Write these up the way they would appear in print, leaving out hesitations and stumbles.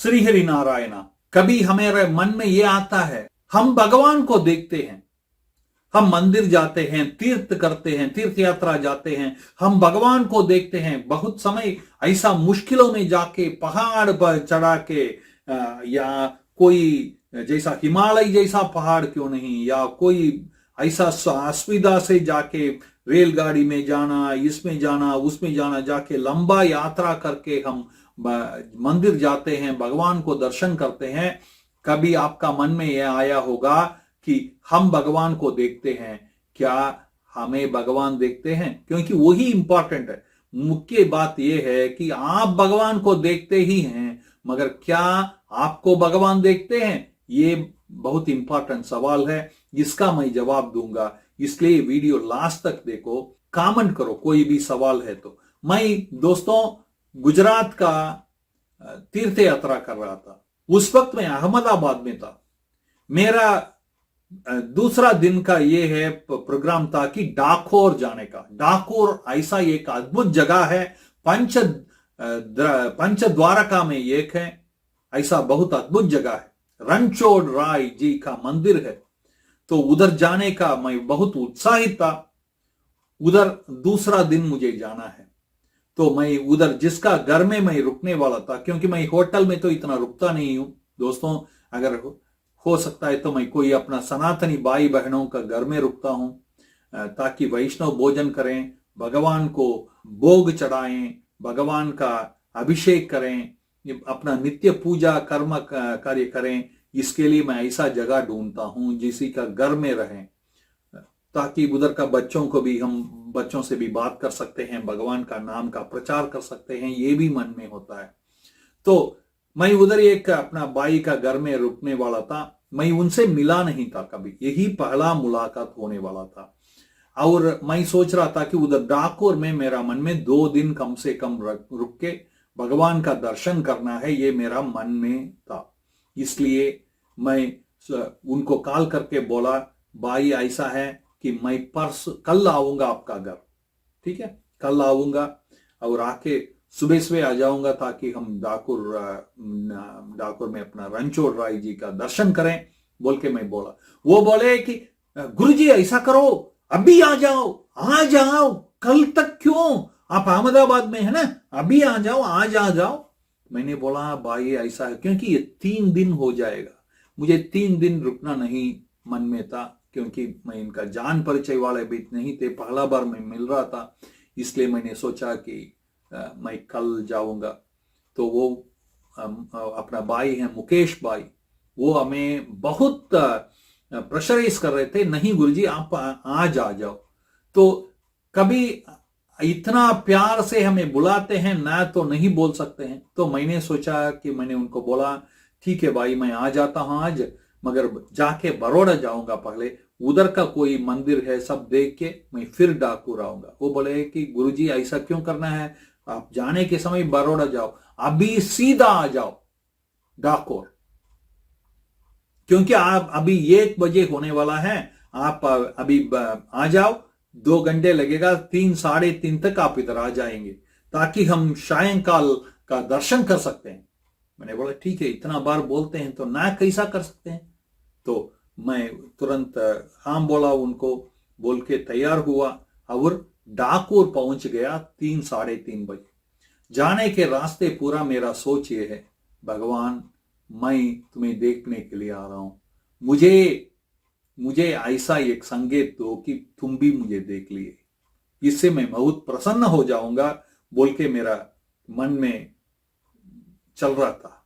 श्री हरि नारायण। कभी हमारे मन में यह आता है, हम भगवान को देखते हैं, हम मंदिर जाते हैं, तीर्थ करते हैं, तीर्थ यात्रा जाते हैं, हम भगवान को देखते हैं। बहुत समय ऐसा मुश्किलों में जाके पहाड़ पर चढ़ा के या कोई जैसा हिमालय जैसा पहाड़ क्यों नहीं, या कोई ऐसा असुविधा से जाके रेलगाड़ी में जाना, इसमें जाना, उसमें जाना, जाके लंबा यात्रा करके हम मंदिर जाते हैं, भगवान को दर्शन करते हैं। कभी आपका मन में यह आया होगा कि हम भगवान को देखते हैं, क्या हमें भगवान देखते हैं? क्योंकि वही इंपॉर्टेंट है। मुख्य बात यह है कि आप भगवान को देखते ही हैं, मगर क्या आपको भगवान देखते हैं? ये बहुत इंपॉर्टेंट सवाल है, इसका मैं जवाब दूंगा। इसलिए वीडियो लास्ट तक देखो, कमेंट करो कोई भी सवाल है तो। मैं दोस्तों गुजरात का तीर्थ यात्रा कर रहा था। उस वक्त मैं अहमदाबाद में था। मेरा दूसरा दिन का ये है प्रोग्राम था कि डाकोर जाने का। डाकोर ऐसा एक अद्भुत जगह है, पंच द्वारका में एक है, ऐसा बहुत अद्भुत जगह है। रणछोड़ राय जी का मंदिर है, तो उधर जाने का मैं बहुत उत्साहित था। उधर दूसरा दिन मुझे जाना है, तो मैं उधर जिसका घर में मैं रुकने वाला था, क्योंकि मैं होटल में तो इतना रुकता नहीं हूं दोस्तों, अगर हो सकता है तो मैं कोई अपना सनातनी भाई बहनों का घर में रुकता हूं, ताकि वैष्णव भोजन करें, भगवान को भोग चढ़ाएं, भगवान का अभिषेक करें, अपना नित्य पूजा कर्म कार्य करें। इसके लिए मैं ऐसा जगह ढूंढता हूं जिसी का घर में रहें, ताकि उधर का बच्चों से भी बात कर सकते हैं, भगवान का नाम का प्रचार कर सकते हैं, ये भी मन में होता है। तो मैं उधर एक अपना भाई का घर में रुकने वाला था। मैं उनसे मिला नहीं था कभी, यही पहला मुलाकात होने वाला था। और मैं सोच रहा था कि उधर डाकोर में मेरा मन में 2 दिन कम से कम रुक के भगवान का दर्शन करना है, ये मेरा मन में था। इसलिए मैं उनको कॉल करके बोला, भाई ऐसा है कि मैं कल आऊंगा आपका घर, ठीक है, कल आऊंगा और आके सुबह सुबह आ जाऊंगा, ताकि हम डाकोर में अपना रणछोड़ राय जी का दर्शन करें, बोल के मैं बोला। वो बोले कि गुरुजी ऐसा करो, अभी आ जाओ, कल तक क्यों, आप अहमदाबाद में है ना, अभी आ जाओ, आज आ जाओ। मैंने बोला भाई ऐसा है, क्योंकि ये 3 दिन हो जाएगा, मुझे 3 दिन रुकना नहीं मन में था, क्योंकि मैं इनका जान परिचय वाले भी नहीं थे, पहला बार मैं मिल रहा था। इसलिए मैंने सोचा कि मैं कल जाऊंगा। तो वो अपना भाई है मुकेश भाई, वो हमें बहुत प्रेशराइज कर रहे थे, नहीं गुरुजी आप आज आ जाओ। तो कभी इतना प्यार से हमें बुलाते हैं ना, तो नहीं बोल सकते हैं। तो मैंने सोचा कि मैंने उनको बोला ठीक है भाई, मैं आ जाता हूं आज, मगर जाके बड़ौदा जाऊंगा, पहले उधर का कोई मंदिर है सब देख के मैं फिर डाकोर आऊंगा। वो बोले कि गुरुजी ऐसा क्यों करना है, आप जाने के समय बड़ौदा जाओ, अभी सीधा आ जाओ डाकोर, क्योंकि आप अभी 1 बजे होने वाला है, आप अभी आ जाओ, 2 घंटे लगेगा, 3 साढ़े 3 तक आप इधर आ जाएंगे, ताकि हम सायंकाल का दर्शन कर सकते हैं। मैंने बोला ठीक है, इतना बार बोलते हैं तो ना कैसा कर सकते हैं। तो मैं तुरंत हाँ बोला उनको, बोल के तैयार हुआ और डाकोर पहुंच गया 3 साढ़े 3 बजे। जाने के रास्ते पूरा मेरा सोच ये है, भगवान मैं तुम्हें देखने के लिए आ रहा हूं, मुझे ऐसा एक संकेत दो कि तुम भी मुझे देख लिए, इससे मैं बहुत प्रसन्न हो जाऊंगा, बोल के मेरा मन में चल रहा था।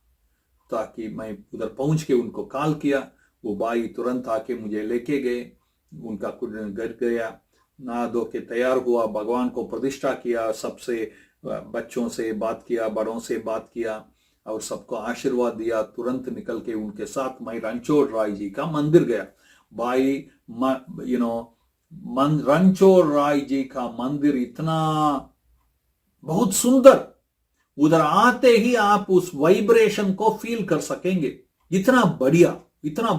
ताकि मैं उधर पहुंच के उनको कॉल किया, वो भाई तुरंत आके मुझे लेके गए, उनका घर गया, नहा धो के तैयार हुआ, भगवान को प्रतिष्ठा किया, सबसे बच्चों से बात किया, बड़ों से बात किया और सबको आशीर्वाद दिया। तुरंत निकल के उनके साथ मैं रणछोड़ राय जी का मंदिर गया। भाई रणछोड़ राय जी का मंदिर इतना बहुत सुंदर, उधर आते ही आप उस वाइब्रेशन को फील कर सकेंगे, इतना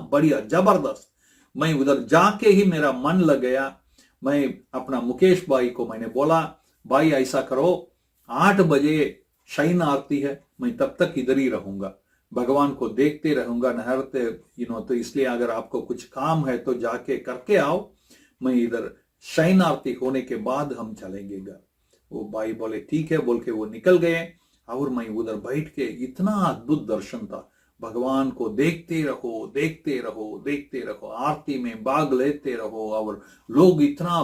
बढ़िया जबरदस्त। मैं उधर जाके ही मेरा मन लग गया। मैं अपना मुकेश भाई को मैंने बोला, भाई ऐसा करो 8 बजे शयन आरती है, मैं तब तक इधर ही रहूंगा, भगवान को देखते रहूंगा नहरते, तो इसलिए अगर आपको कुछ काम है तो जाके करके आओ, मैं इधर शयन आरती होने के बाद हम चलेंगे घर। वो भाई बोले ठीक है बोल के वो निकल गए, और मैं उधर बैठ के, इतना अद्भुत दर्शन था। भगवान को देखते रहो देखते रहो देखते रहो, आरती में भाग लेते रहो, और लोग इतना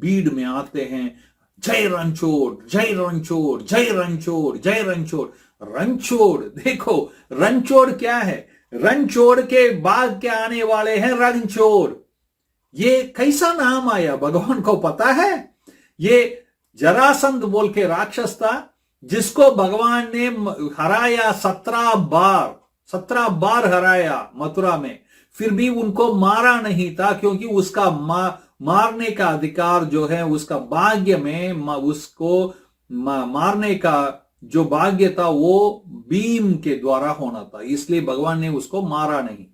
भीड़ में आते हैं, जय रणछोड़ जय रणछोड़ जय रणछोड़ जय रणछोड़। रणछोड़ देखो, रणछोड़ क्या है? रणछोड़ के बाद के आने वाले हैं रणछोड़। ये कैसा नाम आया भगवान को पता है? ये जरासंध बोल के राक्षस था, जिसको भगवान ने हराया 17 बार हराया मथुरा में, फिर भी उनको मारा नहीं था, क्योंकि उसका मारने का अधिकार जो है, उसका भाग्य में उसको मारने का जो भाग्य था वो भीम के द्वारा होना था, इसलिए भगवान ने उसको मारा नहीं।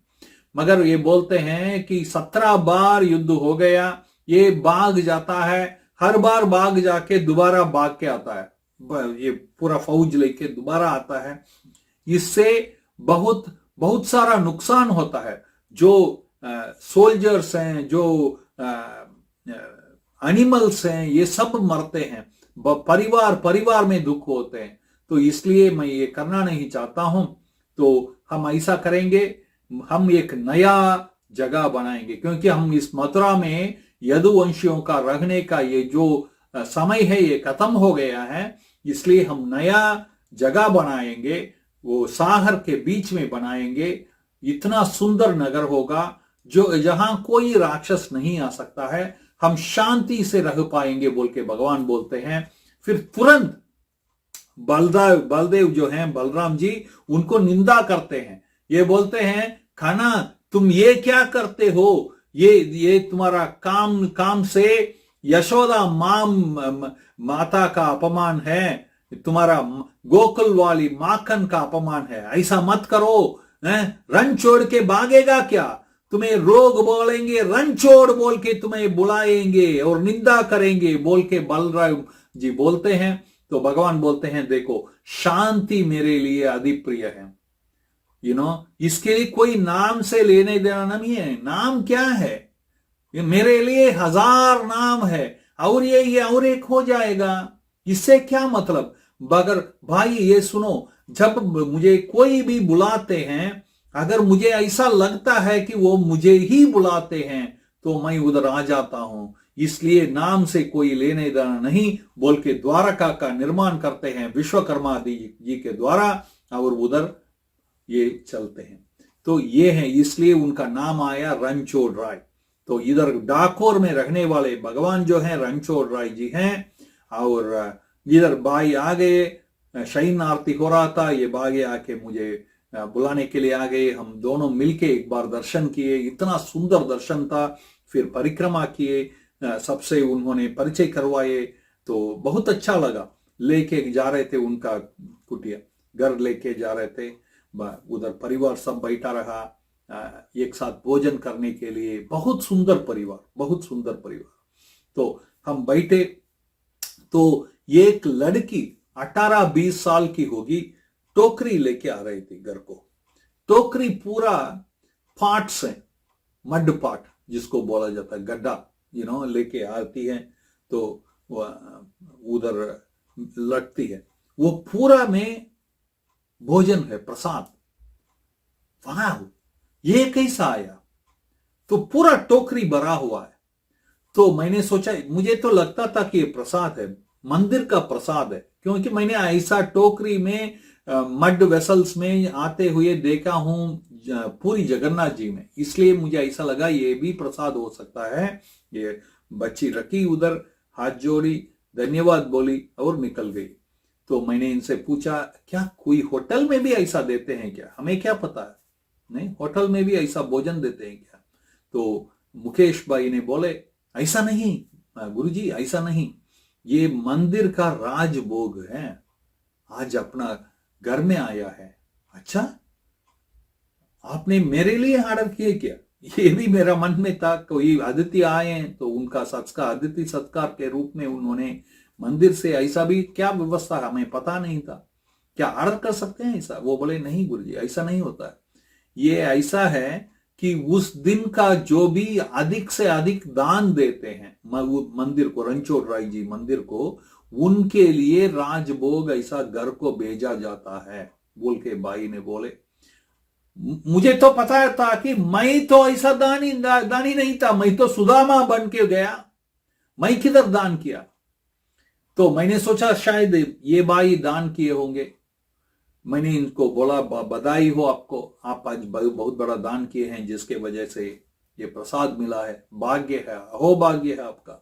मगर ये बोलते हैं कि 17 बार युद्ध हो गया, ये भाग जाता है, हर बार भाग जाके दोबारा भाग के आता है, ये पूरा फौज लेके दोबारा आता है। इससे बहुत बहुत सारा नुकसान होता है। जो सोल्जर्स हैं, जो एनिमल्स हैं, ये सब मरते हैं, परिवार में दुख होते हैं। तो इसलिए मैं ये करना नहीं चाहता हूं। तो हम ऐसा करेंगे, हम एक नया जगह बनाएंगे, क्योंकि हम इस मथुरा में यदुवंशियों का रहने का ये जो समय है ये खत्म हो गया है, इसलिए हम नया जगह बनाएंगे, वो सागर के बीच में बनाएंगे। इतना सुंदर नगर होगा जो जहां कोई राक्षस नहीं आ सकता है, हम शांति से रह पाएंगे बोल के भगवान बोलते हैं। फिर तुरंत बलदेव जो हैं, बलराम जी, उनको निंदा करते हैं। ये बोलते हैं, खाना तुम ये क्या करते हो? ये तुम्हारा काम से यशोदा माता का अपमान है, तुम्हारा गोकुल वाली माखन का अपमान है, ऐसा मत करो। रणछोड़ के भागेगा क्या? तुम्हें रोग बोलेंगे, रणछोड़ बोल के तुम्हें बुलाएंगे और निंदा करेंगे बोल के बलराम जी बोलते हैं। तो भगवान बोलते हैं, देखो शांति मेरे लिए अधिप्रिय है। इसके लिए कोई नाम से लेने देना नहीं है। नाम क्या है? मेरे लिए 1000 नाम है, और ये और एक हो जाएगा, इससे क्या मतलब? मगर भाई ये सुनो, जब मुझे कोई भी बुलाते हैं, अगर मुझे ऐसा लगता है कि वो मुझे ही बुलाते हैं, तो मैं उधर आ जाता हूं। इसलिए नाम से कोई लेने देना नहीं बोल के द्वारका का निर्माण करते हैं विश्वकर्मा जी के द्वारा, और उधर ये चलते हैं। तो ये है, इसलिए उनका नाम आया रणछोड़ राय। तो इधर डाकोर में रहने वाले भगवान जो हैं रणछोड़ राय जी हैं। और इधर भाई आ गए, शयन आरती हो रहा था, ये भागे आके मुझे बुलाने के लिए आ गए। हम दोनों मिलके एक बार दर्शन किए, इतना सुंदर दर्शन था। फिर परिक्रमा किए, सबसे उन्होंने परिचय करवाए, तो बहुत अच्छा लगा। लेके जा रहे थे उनका कुटिया, घर लेके जा रहे थे, उधर परिवार सब बैठा रहा एक साथ भोजन करने के लिए। बहुत सुंदर परिवार, बहुत सुंदर परिवार। तो हम बैठे, तो एक लड़की 18-20 साल की होगी, टोकरी लेके आ रही थी घर को। टोकरी पूरा पाट से, मड पाट जिसको बोला जाता है, गड्ढा लेके आती है, तो उधर लटती है। वो पूरा में भोजन है, प्रसाद। वाह, ये कैसा आया? तो पूरा टोकरी भरा हुआ है। तो मैंने सोचा, मुझे तो लगता था कि ये प्रसाद है, मंदिर का प्रसाद है, क्योंकि मैंने ऐसा टोकरी में मड वेसल्स में आते हुए देखा हूं पूरी जगन्नाथ जी में, इसलिए मुझे ऐसा लगा ये भी प्रसाद हो सकता है। ये बच्ची रखी उधर, हाथ जोड़ी, धन्यवाद बोली और निकल गई। तो मैंने इनसे पूछा, क्या कोई होटल में भी ऐसा देते हैं क्या? हमें क्या पता है, नहीं होटल में भी ऐसा भोजन देते हैं क्या? तो मुकेश भाई ने बोले, ऐसा नहीं गुरुजी, ऐसा नहीं, ये मंदिर का राजभोग है, आज अपना घर में आया है। अच्छा, आपने मेरे लिए ऑर्डर किए क्या? ये भी मेरा मन में था, कोई अतिथि आए हैं तो उनका अतिथि सत्कार के रूप में उन्होंने मंदिर से, ऐसा भी क्या व्यवस्था हमें पता नहीं था। क्या ऑर्डर कर सकते हैं ऐसा? वो बोले नहीं गुरुजी, ऐसा नहीं होता है। ये ऐसा है कि उस दिन का जो भी अधिक से अधिक दान देते हैं मंदिर को, रणछोड़ राय जी मंदिर को, उनके लिए राजभोग ऐसा घर को भेजा जाता है बोल के बाई ने बोले। मुझे तो पता था कि मैं तो ऐसा दानी नहीं था, मैं तो सुदामा बन के गया, मैं किधर दान किया। तो मैंने सोचा शायद ये बाई दान किए होंगे। मैंने इनको बोला बधाई हो आपको, आप आज बहुत बड़ा दान किए हैं जिसके वजह से ये प्रसाद मिला है, भाग्य है, अहो भाग्य है आपका।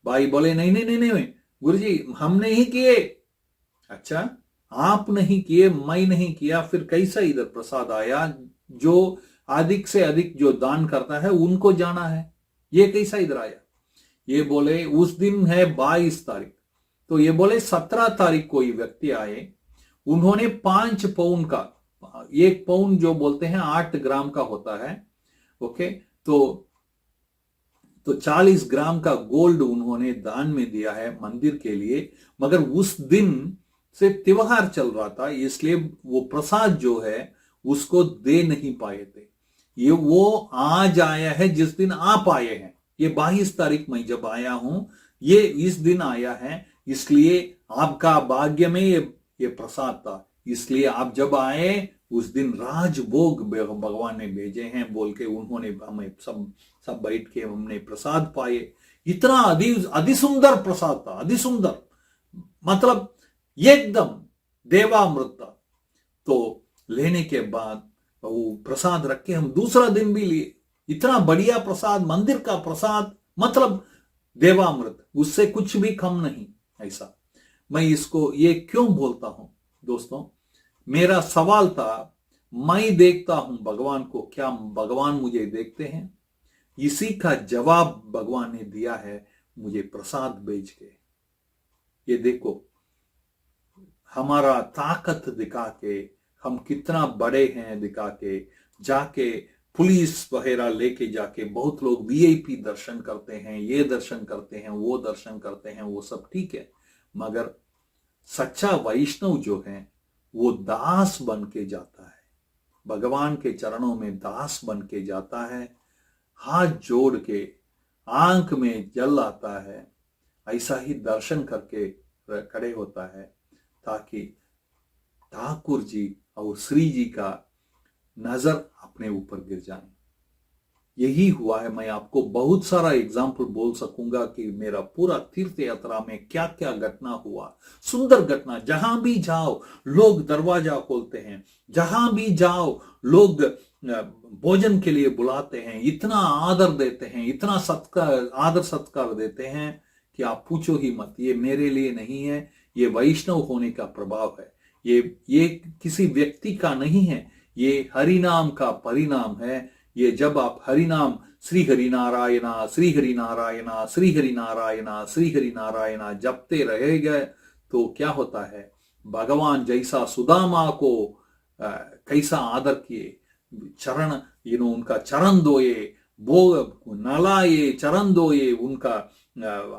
भाई बोले नहीं नहीं नहीं नहीं गुरुजी, हम नहीं किए। अच्छा, आप नहीं किए, मैं नहीं किया, फिर कैसा इधर प्रसाद आया? जो अधिक से अधिक जो दान करता है उनको जाना है, ये कैसा इधर आया? ये बोले उस दिन है 22 तारीख। तो ये बोले 17 तारीख कोई व्यक्ति आए, उन्होंने 5 पाउंड का, 1 पाउंड जो बोलते हैं 8 ग्राम का होता है, ओके, तो 40 ग्राम का गोल्ड उन्होंने दान में दिया है मंदिर के लिए। मगर उस दिन से त्योहार चल रहा था, इसलिए वो प्रसाद जो है उसको दे नहीं पाए थे। ये वो आज आया है जिस दिन आप आए हैं, ये 22 तारीख में जब आया हूं, ये इस दिन आया है, इसलिए आपका भाग्य में ये प्रसाद था, इसलिए आप जब आए उस दिन राजभोग भगवान ने भेजे हैं बोल के उन्होंने हमें सब बैठ के हमने प्रसाद पाए। इतना अति सुंदर प्रसाद था, अति सुंदर, मतलब एकदम देवामृत था। तो लेने के बाद वो प्रसाद रख के हम दूसरा दिन भी लिए। इतना बढ़िया प्रसाद, मंदिर का प्रसाद, मतलब देवामृत, उससे कुछ भी कम नहीं। ऐसा मैं इसको ये क्यों बोलता हूं दोस्तों? मेरा सवाल था, मैं देखता हूं भगवान को, क्या भगवान मुझे देखते हैं? इसी का जवाब भगवान ने दिया है मुझे प्रसाद भेज के। ये देखो, हमारा ताकत दिखा के, हम कितना बड़े हैं दिखा के, जाके पुलिस वगैरह लेके जाके बहुत लोग वीआईपी दर्शन करते हैं, ये दर्शन करते हैं, वो दर्शन करते हैं, वो सब ठीक है, मगर सच्चा वैष्णव जो है वो दास बन के जाता है, भगवान के चरणों में दास बन के जाता है, हाथ जोड़ के, आंख में जल आता है, ऐसा ही दर्शन करके खड़े होता है, ताकि ठाकुर जी और श्री जी का नजर अपने ऊपर गिर जाए। यही हुआ है। मैं आपको बहुत सारा एग्जाम्पल बोल सकूंगा कि मेरा पूरा तीर्थ यात्रा में क्या क्या घटना हुआ, सुंदर घटना। जहां भी जाओ लोग दरवाजा खोलते हैं, जहां भी जाओ लोग भोजन के लिए बुलाते हैं, इतना आदर देते हैं, इतना आदर सत्कार देते हैं कि आप पूछो ही मत। ये मेरे लिए नहीं है, ये वैष्णव होने का प्रभाव है, ये किसी व्यक्ति का नहीं है, ये हरिनाम का परिणाम है। ये जब आप हरिनाम श्री हरि नारायणा श्री हरि नारायणा श्री हरि नारायणा श्री हरि नारायणा जपते रहेंगे तो क्या होता है, भगवान जैसा सुदामा को कैसा आदर किए, चरण उनका चरण धोए, भोग नलाए, चरण धोए, उनका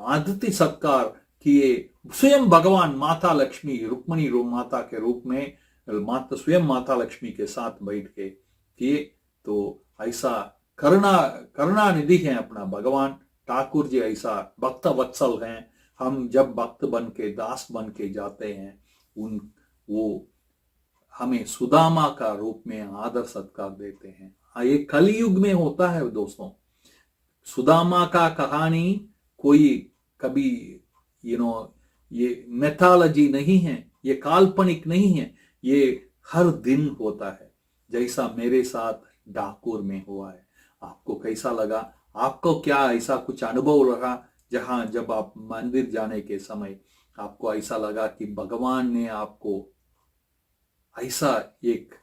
आदति सत्कार किए। स्वयं भगवान माता लक्ष्मी, रुक्मणी माता के रूप में स्वयं माता लक्ष्मी के साथ बैठ के किए। तो ऐसा करुणा निधि है अपना भगवान ठाकुर जी, ऐसा भक्त वत्सल हैं। हम जब भक्त बन के, दास बन के जाते हैं, वो हमें सुदामा का रूप में आदर सत्कार देते हैं। ये कलयुग में होता है दोस्तों। सुदामा का कहानी कोई कभी ये मैथोलॉजी नहीं है, ये काल्पनिक नहीं है, ये हर दिन होता है, जैसा मेरे साथ डाकोर में हुआ है। आपको कैसा लगा? आपको क्या ऐसा कुछ अनुभव रहा जब आप मंदिर जाने के समय आपको ऐसा लगा कि भगवान ने आपको ऐसा एक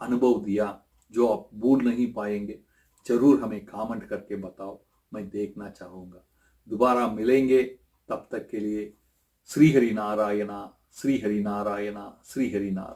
अनुभव दिया जो आप भूल नहीं पाएंगे? जरूर हमें कमेंट करके बताओ, मैं देखना चाहूंगा। दोबारा मिलेंगे, तब तक के लिए श्री हरि नारायणा श्री हरि नारायणा श्री हरि नारायण।